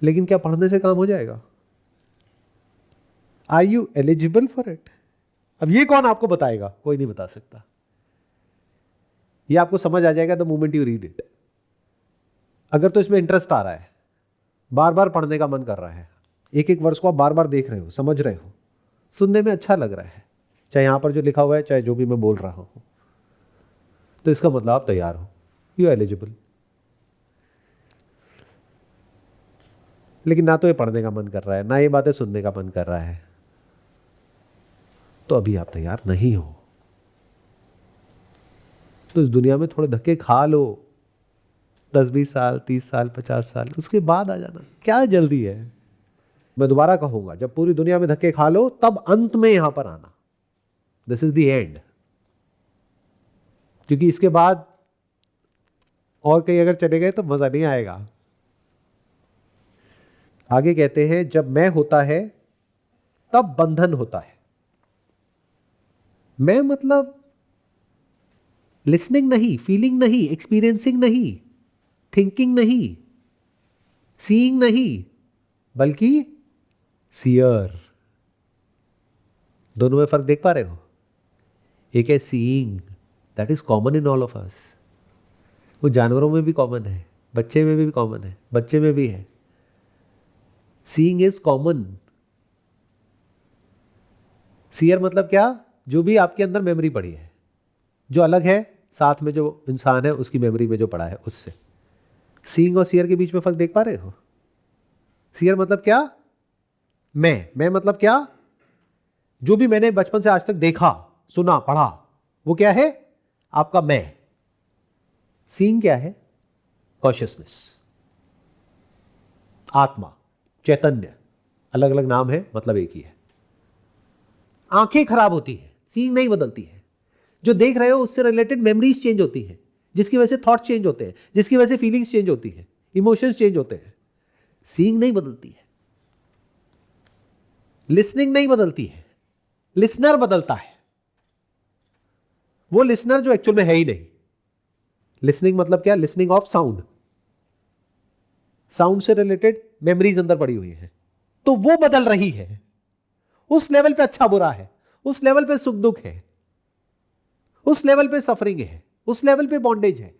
लेकिन क्या पढ़ने से काम हो जाएगा? Are you eligible for it? अब ये कौन आपको बताएगा? कोई नहीं बता सकता। ये आपको समझ आ जाएगा the moment you read it. अगर तो इसमें इंटरेस्ट आ रहा है, बार बार पढ़ने का मन कर रहा है, एक एक वर्ष को आप बार बार देख रहे हो, समझ रहे हो, सुनने में अच्छा लग रहा है, चाहे यहां पर जो लिखा हुआ है, चाहे जो भी मैं बोल रहा हूं, तो इसका मतलब आप तैयार हो, यू एलिजिबल। लेकिन ना तो ये पढ़ने का मन कर रहा है, ना ये बातें सुनने का मन कर रहा है, तो अभी आप तैयार नहीं हो। तो इस दुनिया में थोड़े धक्के खा लो, 10-20 साल, 30 साल, 50 साल, उसके बाद आ जाना, क्या जल्दी है? मैं दोबारा कहूंगा, जब पूरी दुनिया में धक्के खा लो तब अंत में यहां पर आना, दिस इज द एंड। क्योंकि इसके बाद और कहीं अगर चले गए तो मजा नहीं आएगा। आगे कहते हैं, जब मैं होता है तब बंधन होता है। मैं मतलब लिसनिंग नहीं, फीलिंग नहीं, एक्सपीरियंसिंग नहीं, थिंकिंग नहीं, सीइंग नहीं, बल्कि सीयर। दोनों में फर्क देख पा रहे हो? एक है seeing, that is common in all of us. वो जानवरों में भी कॉमन है, बच्चे में भी कॉमन है, बच्चे में भी है। Seeing is common. सीयर मतलब क्या? जो भी आपके अंदर मेमोरी पड़ी है, जो अलग है, साथ में जो इंसान है उसकी मेमोरी में जो पड़ा है, उससे। सीइंग और सीयर के बीच में फर्क देख पा रहे हो? सीयर मतलब क्या? मैं मतलब क्या? जो भी मैंने बचपन से आज तक देखा, सुना, पढ़ा, वो क्या है? आपका मैं। सीइंग क्या है? कॉन्शियसनेस, आत्मा, चैतन्य। अलग अलग नाम है, मतलब एक ही है। आंखें खराब होती है, सीइंग नहीं बदलती है। जो देख रहे हो उससे रिलेटेड मेमोरीज चेंज होती है, जिसकी वजह से थॉट चेंज होते हैं, जिसकी वजह से फीलिंग्स चेंज होती है, इमोशंस चेंज होते हैं। सीइंग नहीं बदलती है। लिसनिंग नहीं बदलती है, लिसनर बदलता है। वो लिसनर जो एक्चुअल में है ही नहीं। लिसनिंग मतलब क्या? Listening of sound. साउंड से रिलेटेड मेमोरीज अंदर पड़ी हुई है, तो वो बदल रही है। उस लेवल पे अच्छा बुरा है, उस लेवल पे सुख दुख है, उस लेवल पे सफरिंग है, उस लेवल पे बॉन्डेज है।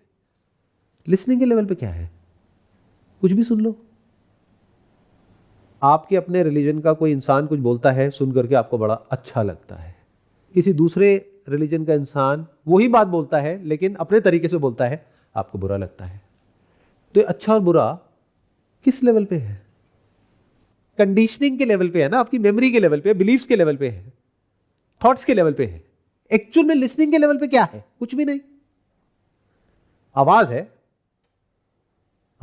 लिसनिंग के लेवल पे क्या है? कुछ भी सुन लो। आपके अपने रिलीजन का कोई इंसान कुछ बोलता है, सुन करके आपको बड़ा अच्छा लगता है। किसी दूसरे रिलीजन का इंसान वही बात बोलता है लेकिन अपने तरीके से बोलता है, आपको बुरा लगता है। तो अच्छा और बुरा किस लेवल पे है? कंडीशनिंग के लेवल पे है ना, आपकी मेमोरी के लेवल पे, बिलीफ्स के लेवल पे है, थॉट्स के लेवल पे है। एक्चुअल में लिसनिंग के लेवल पे क्या है? कुछ भी नहीं। आवाज है,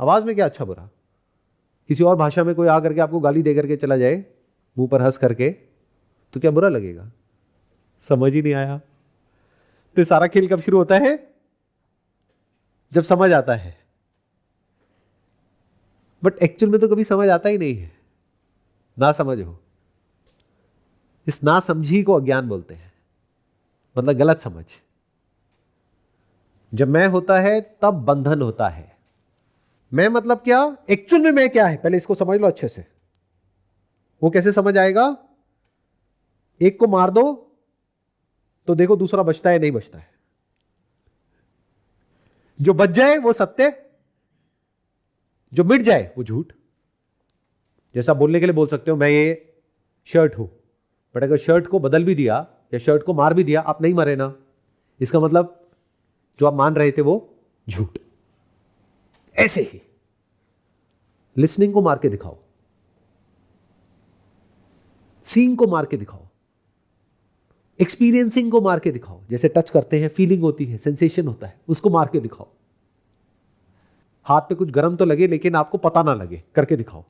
आवाज में क्या अच्छा बुरा? किसी और भाषा में कोई आकर के आपको गाली दे करके चला जाए, मुंह पर हंस करके, तो क्या बुरा लगेगा? समझ ही नहीं आया। तो सारा खेल कब शुरू होता है? जब समझ आता है। बट एक्चुअल में तो कभी समझ आता ही नहीं है। ना समझ हो। इस ना समझी को अज्ञान बोलते हैं, मतलब गलत समझ। जब मैं होता है तब बंधन होता है। मैं मतलब क्या, एक्चुअल में मैं क्या है, पहले इसको समझ लो अच्छे से। वो कैसे समझ आएगा? एक को मार दो तो देखो दूसरा बचता है नहीं बचता है। जो बच जाए वो सत्य, जो मिट जाए वो झूठ। जैसा बोलने के लिए बोल सकते हो मैं ये शर्ट हूं, बट अगर शर्ट को बदल भी दिया या शर्ट को मार भी दिया, आप नहीं मरे ना, इसका मतलब जो आप मान रहे थे वो झूठ। ऐसे ही लिसनिंग को मार के दिखाओ, सीइंग को मार के दिखाओ, एक्सपीरियंसिंग को मार के दिखाओ। जैसे टच करते हैं, फीलिंग होती है, सेंसेशन होता है, उसको मार के दिखाओ। हाथ पे कुछ गर्म तो लगे लेकिन आपको पता ना लगे, करके दिखाओ।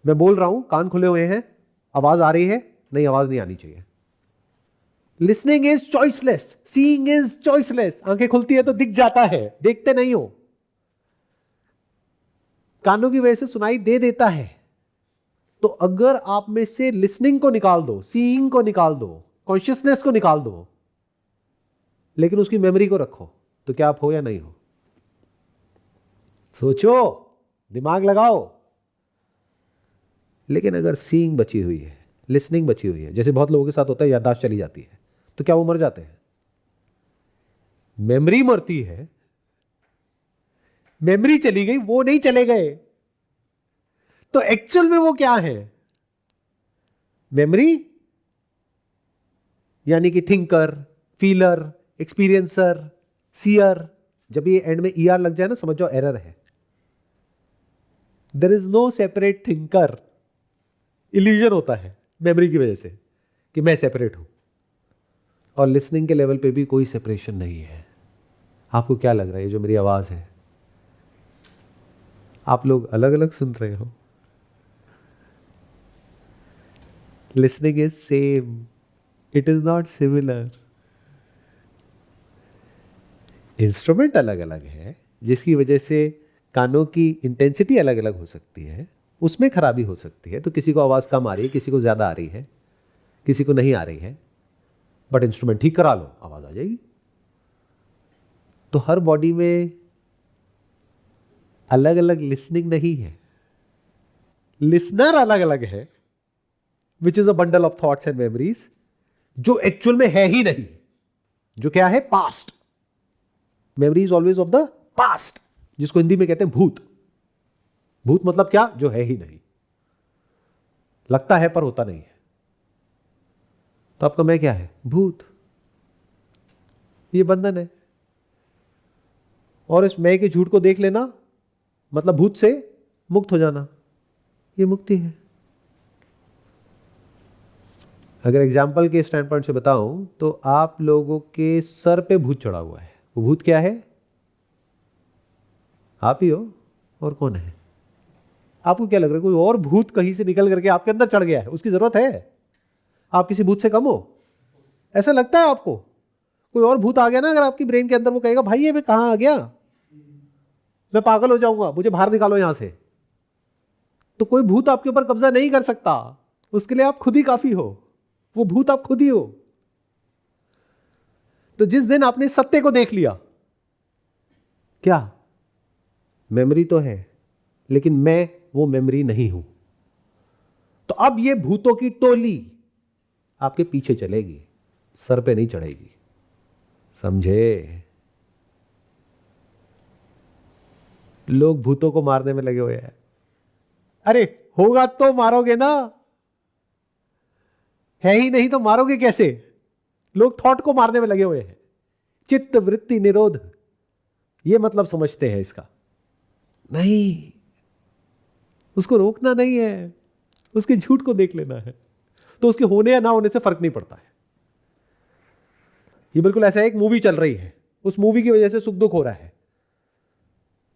मैं बोल रहा हूं, कान खुले हुए हैं, आवाज आ रही है? नहीं, आवाज नहीं आनी चाहिए। Listening is choiceless, seeing is choiceless. आंखें खुलती है तो दिख जाता है, देखते नहीं हो। कानों की वजह से सुनाई दे देता है। तो अगर आप में से लिसनिंग को निकाल दो, सीइंग को निकाल दो, कॉन्शियसनेस को निकाल दो, लेकिन उसकी मेमोरी को रखो, तो क्या आप हो या नहीं हो? सोचो, दिमाग लगाओ। लेकिन अगर सीइंग बची हुई है, लिसनिंग बची हुई है, जैसे बहुत लोगों के साथ होता है, याददाश्त चली जाती है, तो क्या वो मर जाते हैं? मेमोरी मरती है, मेमोरी चली गई, वो नहीं चले गए। तो एक्चुअल में वो क्या है? मेमोरी यानी कि थिंकर, फीलर, एक्सपीरियंसर, सीयर। जब ये एंड में ईआर लग जाए ना, समझ जाओ एरर है। There is no separate thinker. Illusion होता है मेमोरी की वजह से कि मैं सेपरेट हूं। और लिसनिंग के लेवल पे भी कोई सेपरेशन नहीं है। आपको क्या लग रहा है, ये जो मेरी आवाज है, आप लोग अलग अलग सुन रहे हो? Listening is same, it is not similar. Instrument अलग अलग है, जिसकी वजह से कानों की इंटेंसिटी अलग अलग हो सकती है, उसमें खराबी हो सकती है। तो किसी को आवाज़ कम आ रही है, किसी को ज़्यादा आ रही है, किसी को नहीं आ रही है, बट इंस्ट्रूमेंट ठीक करा लो, आवाज़ आ जाएगी। तो हर बॉडी में अलग अलग लिसनिंग नहीं है, लिसनर अलग अलग है, which is a bundle of thoughts and memories, जो एक्चुअल में है ही नहीं। जो क्या है? Past. Memory is always of the past, जिसको हिंदी में कहते हैं भूत। भूत मतलब क्या? जो है ही नहीं, लगता है पर होता नहीं है। तो आपका मैं क्या है? भूत। ये बंधन है। और इस मैं के झूठ को देख लेना मतलब भूत से मुक्त हो जाना, ये मुक्ति है। अगर एग्जाम्पल के स्टैंड पॉइंट से बताऊं तो आप लोगों के सर पे भूत चढ़ा हुआ है। वो भूत क्या है? आप ही हो, और कौन है? आपको क्या लग रहा है कोई और भूत कहीं से निकल करके आपके अंदर चढ़ गया है? उसकी जरूरत है? आप किसी भूत से कम हो? ऐसा लगता है आपको? कोई और भूत आ गया ना अगर आपकी ब्रेन के अंदर, वो कहेगा भाई ये मैं कहां आ गया, मैं पागल हो जाऊंगा, मुझे बाहर निकालो यहां से। तो कोई भूत आपके ऊपर कब्जा नहीं कर सकता, उसके लिए आप खुद ही काफी हो। वो भूत आप खुद ही हो। तो जिस दिन आपने सत्य को देख लिया, क्या मेमोरी तो है लेकिन मैं वो मेमोरी नहीं हूं, तो अब ये भूतों की टोली आपके पीछे चलेगी, सर पे नहीं चढ़ेगी। समझे? लोग भूतों को मारने में लगे हुए हैं। अरे होगा तो मारोगे ना, है ही नहीं तो मारोगे कैसे? लोग थॉट को मारने में लगे हुए हैं। चित्त वृत्ति निरोध, ये मतलब समझते हैं इसका। नहीं, उसको रोकना नहीं है, उसके झूठ को देख लेना है। तो उसके होने या ना होने से फर्क नहीं पड़ता है। ये बिल्कुल ऐसा है, एक मूवी चल रही है, उस मूवी की वजह से सुख दुख हो रहा है,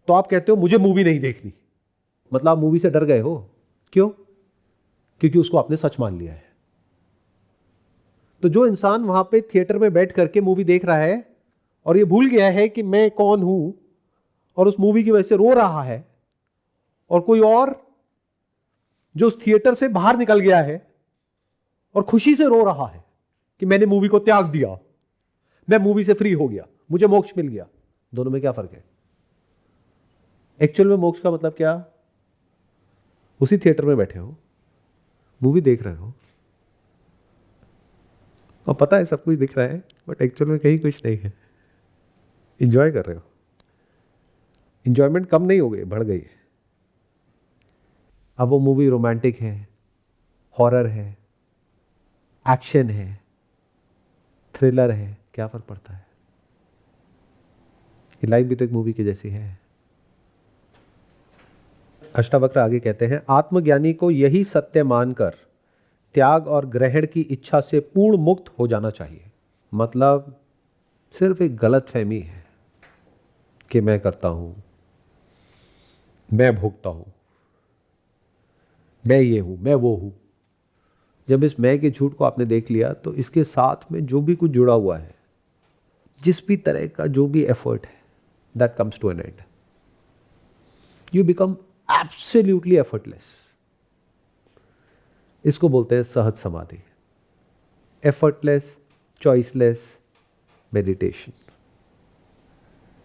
तो आप कहते हो मुझे मूवी नहीं देखनी, मतलब आप मूवी से डर गए हो। क्यों? क्योंकि उसको आपने सच मान लिया है। तो जो इंसान वहां पे थिएटर में बैठ करके मूवी देख रहा है और ये भूल गया है कि मैं कौन हूं, और उस मूवी की वजह से रो रहा है, और कोई और जो उस थिएटर से बाहर निकल गया है और खुशी से रो रहा है कि मैंने मूवी को त्याग दिया, मैं मूवी से फ्री हो गया, मुझे मोक्ष मिल गया। दोनों में क्या फर्क है? एक्चुअल में मोक्ष का मतलब क्या? उसी थिएटर में बैठे हो, मूवी देख रहे हो और पता है सब कुछ दिख रहा है, बट एक्चुअल में कहीं कुछ नहीं है। इंजॉय कर रहे हो। इंजॉयमेंट कम नहीं हो गई, बढ़ गई है। अब वो मूवी रोमांटिक है, हॉरर है, एक्शन है, थ्रिलर है, क्या फर्क पड़ता है? ये लाइफ भी तो एक मूवी की जैसी है। अष्टावक्र आगे कहते हैं, आत्मज्ञानी को यही सत्य मानकर त्याग और ग्रहण की इच्छा से पूर्ण मुक्त हो जाना चाहिए। मतलब सिर्फ एक गलत फहमी है कि मैं करता हूं, मैं भोगता हूं, मैं ये हूं, मैं वो हूं। जब इस मैं के झूठ को आपने देख लिया तो इसके साथ में जो भी कुछ जुड़ा हुआ है, जिस भी तरह का जो भी एफर्ट है, that comes to an end. You become absolutely effortless. इसको बोलते हैं सहज समाधि, एफर्टलेस, चॉइसलेस मेडिटेशन।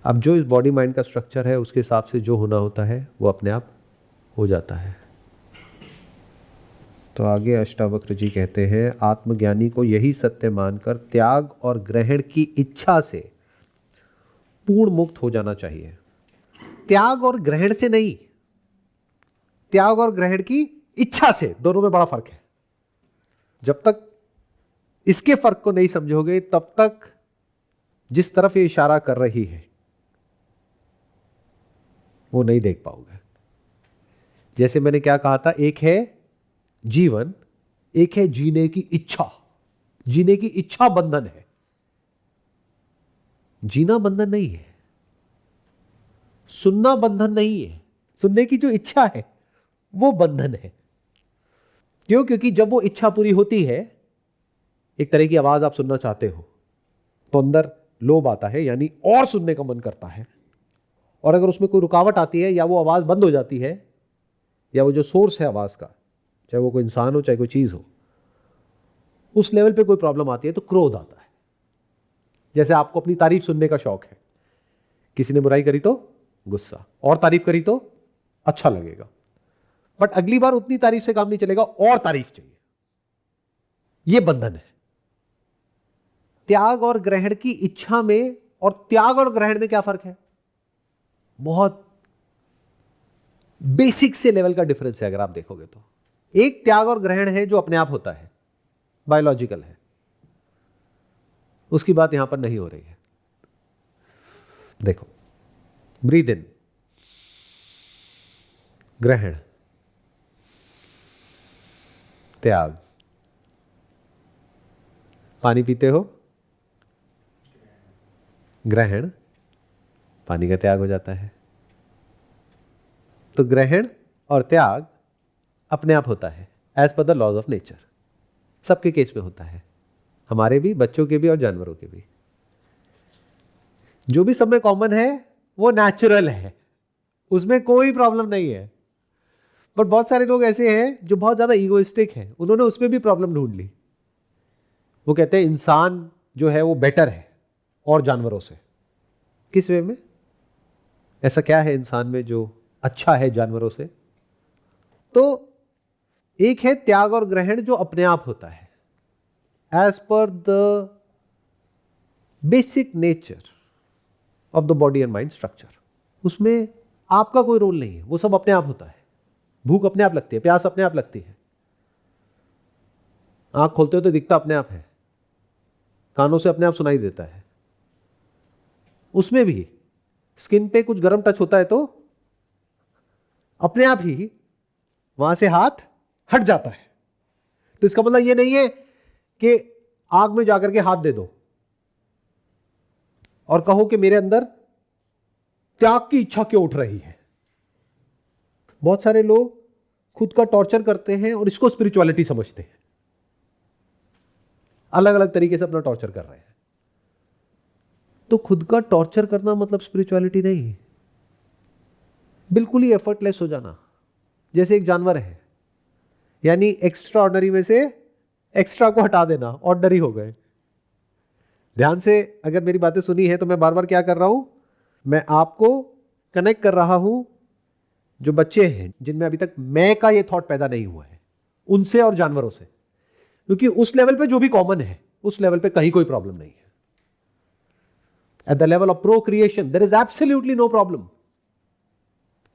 अब जो इस बॉडी माइंड का स्ट्रक्चर है उसके हिसाब से जो होना होता है वो अपने आप हो जाता है। तो आगे अष्टावक्र जी कहते हैं, आत्मज्ञानी को यही सत्य मानकर त्याग और ग्रहण की इच्छा से पूर्ण मुक्त हो जाना चाहिए। त्याग और ग्रहण से नहीं, त्याग और ग्रहण की इच्छा से, दोनों में बड़ा फर्क है। जब तक इसके फर्क को नहीं समझोगे तब तक जिस तरफ ये इशारा कर रही है वो नहीं देख पाओगे। जैसे मैंने क्या कहा था, एक है जीवन, एक है जीने की इच्छा। जीने की इच्छा बंधन है, जीना बंधन नहीं है। सुनना बंधन नहीं है, सुनने की जो इच्छा है वो बंधन है। क्यों? क्योंकि जब वो इच्छा पूरी होती है, एक तरह की आवाज आप सुनना चाहते हो तो अंदर लोभ आता है, यानी और सुनने का मन करता है। और अगर उसमें कोई रुकावट आती है या वो आवाज बंद हो जाती है, या वो जो सोर्स है आवाज का, चाहे वो कोई इंसान हो चाहे कोई चीज हो, उस लेवल पे कोई प्रॉब्लम आती है तो क्रोध आता है। जैसे आपको अपनी तारीफ सुनने का शौक है, किसी ने बुराई करी तो गुस्सा, और तारीफ करी तो अच्छा लगेगा, बट अगली बार उतनी तारीफ से काम नहीं चलेगा, और तारीफ चाहिए। यह बंधन है। त्याग और ग्रहण की इच्छा में और त्याग और ग्रहण में क्या फर्क है? बहुत बेसिक से लेवल का डिफरेंस है। अगर आप देखोगे तो एक त्याग और ग्रहण है जो अपने आप होता है, बायोलॉजिकल है, उसकी बात यहां पर नहीं हो रही है। देखो, ब्रीद इन, ग्रहण, त्याग। पानी पीते हो, ग्रहण, पानी का त्याग हो जाता है। तो ग्रहण और त्याग अपने आप होता है, as per the laws of nature. सबके केस में होता है, हमारे भी, बच्चों के भी और जानवरों के भी। जो भी सब में कॉमन है वो नेचुरल है, उसमें कोई प्रॉब्लम नहीं है। बट बहुत सारे लोग ऐसे हैं जो बहुत ज्यादा ईगोइस्टिक हैं, उन्होंने उसमें भी प्रॉब्लम ढूंढ ली। वो कहते हैं इंसान जो है वो बेटर है और जानवरों से। किस वे में? ऐसा क्या है इंसान में जो अच्छा है जानवरों से? तो एक है त्याग और ग्रहण जो अपने आप होता है, as per the basic nature of the body and mind structure. उसमें आपका कोई रोल नहीं है, वो सब अपने आप होता है। भूख अपने आप लगती है, प्यास अपने आप लगती है, आंख खोलते हो तो दिखता अपने आप है, कानों से अपने आप सुनाई देता है। उसमें भी स्किन पे कुछ गर्म टच होता है तो अपने आप ही वहां से हाथ हट जाता है। तो इसका मतलब यह नहीं है कि आग में जाकर के हाथ दे दो और कहो कि मेरे अंदर त्याग की इच्छा क्यों उठ रही है। बहुत सारे लोग खुद का टॉर्चर करते हैं और इसको स्पिरिचुअलिटी समझते हैं, अलग अलग तरीके से अपना टॉर्चर कर रहे हैं। तो खुद का टॉर्चर करना मतलब स्पिरिचुअलिटी नहीं, बिल्कुल ही एफर्टलेस हो जाना। जैसे एक जानवर है, यानी एक्स्ट्रा ऑर्डिनरी में से एक्स्ट्रा को हटा देना, ऑर्डिनरी हो गए। ध्यान से अगर मेरी बातें सुनी है तो मैं बार बार क्या कर रहा हूं, मैं आपको कनेक्ट कर रहा हूं जो बच्चे हैं जिनमें अभी तक मैं का ये थॉट पैदा नहीं हुआ है, उनसे और जानवरों से, क्योंकि उस लेवल पे जो भी कॉमन है उस लेवल पे कहीं कोई प्रॉब्लम नहीं है। At the level of procreation there is absolutely no problem.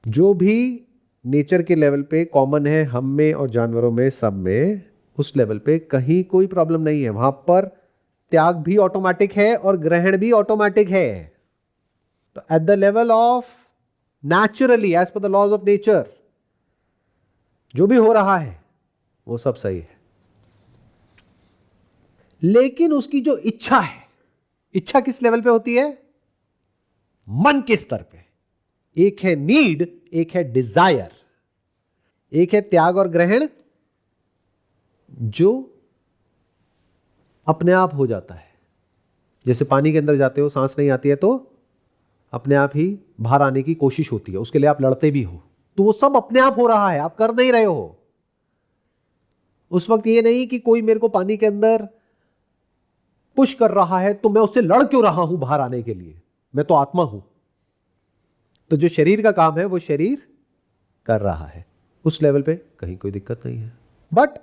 जो भी नेचर के लेवल पे कॉमन है हम में और जानवरों में, सब में, उस लेवल पे कहीं कोई प्रॉब्लम नहीं है। वहां पर त्याग भी ऑटोमेटिक है और ग्रहण भी ऑटोमेटिक है। तो at the level of naturally as per the laws of nature जो भी हो रहा है वो सब सही है। लेकिन उसकी जो इच्छा है, इच्छा किस लेवल पे होती है? मन के स्तर पे। एक है नीड, एक है डिजायर। एक है त्याग और ग्रहण जो अपने आप हो जाता है। जैसे पानी के अंदर जाते हो, सांस नहीं आती है तो अपने आप ही बाहर आने की कोशिश होती है, उसके लिए आप लड़ते भी हो, तो वो सब अपने आप हो रहा है, आप कर नहीं रहे हो। उस वक्त ये नहीं कि कोई मेरे को पानी के अंदर पुश कर रहा है तो मैं उससे लड़ क्यों रहा हूं बाहर आने के लिए, मैं तो आत्मा हूं। तो जो शरीर का काम है वो शरीर कर रहा है, उस लेवल पे कहीं कोई दिक्कत नहीं है। बट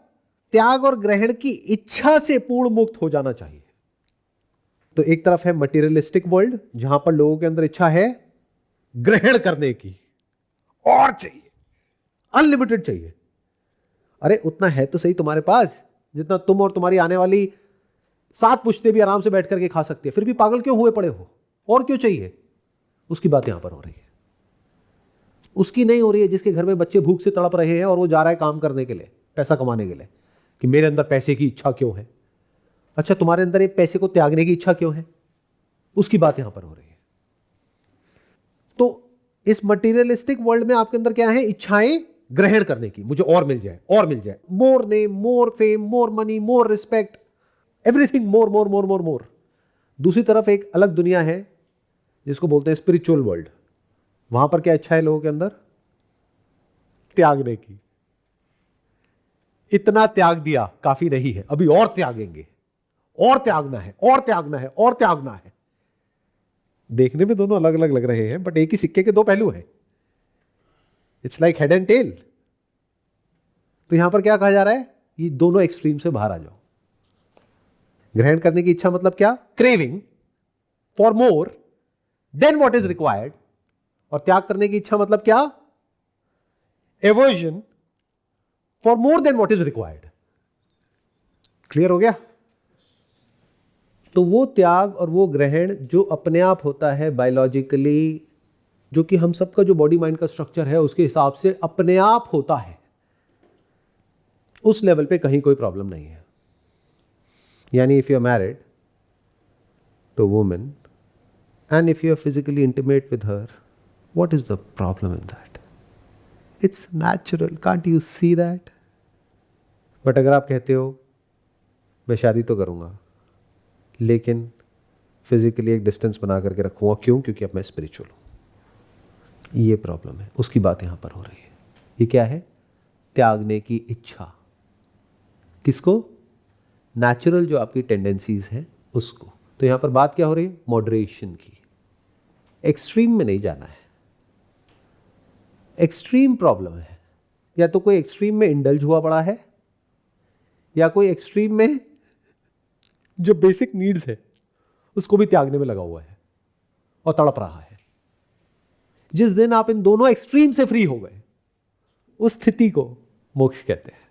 त्याग और ग्रहण की इच्छा से पूर्ण मुक्त हो जाना चाहिए। तो एक तरफ है मटेरियलिस्टिक वर्ल्ड जहां पर लोगों के अंदर इच्छा है ग्रहण करने की, और चाहिए, अनलिमिटेड चाहिए। अरे उतना है तो सही तुम्हारे पास जितना तुम और तुम्हारी आने वाली 7 पुश्ते भी आराम से बैठ करके खा सकती है, फिर भी पागल क्यों हुए पड़े हो, और क्यों चाहिए? उसकी बात यहां पर हो रही है। उसकी नहीं हो रही है जिसके घर में बच्चे भूख से तड़प रहे हैं और वो जा रहा है काम करने के लिए, पैसा कमाने के लिए, कि मेरे अंदर पैसे की इच्छा क्यों है। अच्छा, तुम्हारे अंदर एक पैसे को त्यागने की इच्छा क्यों है, उसकी बात यहां पर हो रही है। तो इस मटेरियलिस्टिक वर्ल्ड में आपके अंदर क्या है? इच्छाएं ग्रहण करने की, मुझे और मिल जाए, और मिल जाए, more name, more fame, more money, more respect, everything more more more more more. दूसरी तरफ एक अलग दुनिया है जिसको बोलते हैं स्पिरिचुअल वर्ल्ड। वहां पर क्या इच्छा है लोगों के अंदर? त्यागने की। इतना त्याग दिया काफी नहीं है, अभी और त्यागेंगे, और त्यागना है, और त्यागना है, और त्यागना है। देखने में दोनों अलग अलग लग रहे हैं बट एक ही सिक्के के दो पहलू हैं। It's like head and tail. तो यहां पर क्या कहा जा रहा है? ये दोनों एक्सट्रीम से बाहर आ जाओ। ग्रहण करने की इच्छा मतलब क्या? Craving for more than what is required. और त्याग करने की इच्छा मतलब क्या? Aversion for more than what is required. Clear हो गया? तो वो त्याग और वो ग्रहण जो अपने आप होता है बायोलॉजिकली, जो कि हम सबका जो बॉडी माइंड का स्ट्रक्चर है उसके हिसाब से अपने आप होता है, उस लेवल पे कहीं कोई प्रॉब्लम नहीं है। यानी if you are married to women and if you are physically intimate with her, what is the problem in that? It's natural, can't you see that? But अगर आप कहते हो मैं शादी तो करूंगा लेकिन फिजिकली एक डिस्टेंस बना करके रखूंगा, क्यों? क्योंकि अब मैं स्पिरिचुअल हूं, ये प्रॉब्लम है, उसकी बात यहां पर हो रही है। ये क्या है? त्यागने की इच्छा। किसको? नेचुरल जो आपकी टेंडेंसीज हैं उसको। तो यहां पर बात क्या हो रही है? मॉडरेशन की। एक्सट्रीम में नहीं जाना है। एक्सट्रीम प्रॉब्लम है, या तो कोई एक्सट्रीम में इंडल्ज हुआ पड़ा है, या कोई एक्सट्रीम में जो बेसिक नीड्स है उसको भी त्यागने में लगा हुआ है और तड़प रहा है। जिस दिन आप इन दोनों एक्सट्रीम से फ्री हो गए, उस स्थिति को मोक्ष कहते हैं।